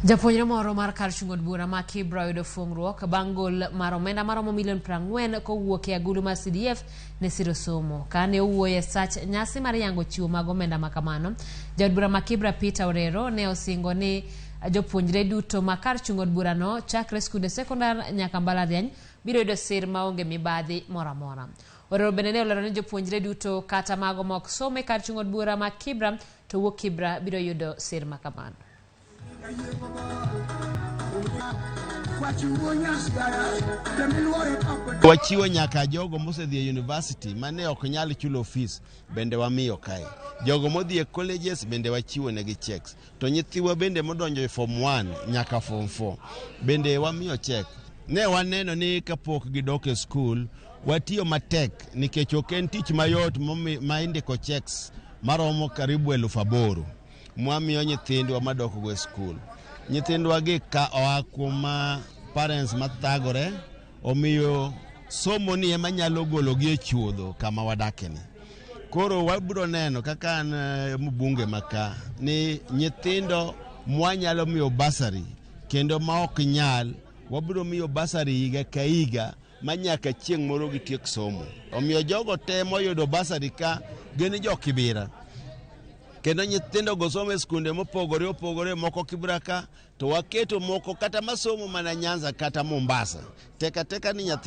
Japuonjre moro mar kar chung od bura ma Kibra oyudo fuong'ruok bang' gol mar omenda maromo $40 kowuok e agulu mar CDF ne siro somo. Kane owuoyo e sach nyasi mar yango chiwo mag omenda ma kamano, jaod bura ma Kibra Peter Orero ne osingo ni jopuonjre duto ma kar chung od bura no chakre skunde sekondar nyaka mbalariany biro yudo sir maonge mibadhi moro amora. Orero bende ne olero ni jopuonjre duto kata mago ma ok some kar chung od bura ma Kibra to wuok Kibra biro yudo sir ma kamano. Wachiwo nyaka jogo mosedhi e university mane ok nyal chulo fees bende wamiyo kae. Jogo modhi e colleges bende wachiwo negi checks. To nyithiwa bende modonjo e form 1 nyaka form 4 bende wamiyo check. Ne waneno ni kapok gidok e school watiyo matek nikech ok en tich mayot ma indiko checks maromo karibu 8,000 mwamiyo nyithindwa madok go e school. Nyithindwa gi ka oa kuom parents mathagore omiyo somo ni ema nyalo gologi e chuodho kama wadakeni. Koro wabiro neno kaka an mbunge maka ni nyithindo mwanyalo miyo basari kendo ma ok nyal wabiro miyo basari higa ka higa manyaka chieng' moro gitiek somo. Omiyo jogo te moyudo basari ka gin jo Kibira. Kendo nyithindo go somo e skunde mopogore moko Kibra ka to waketo moko kata masomo mana Nyanza kata Mombasa. Teka ni nyathi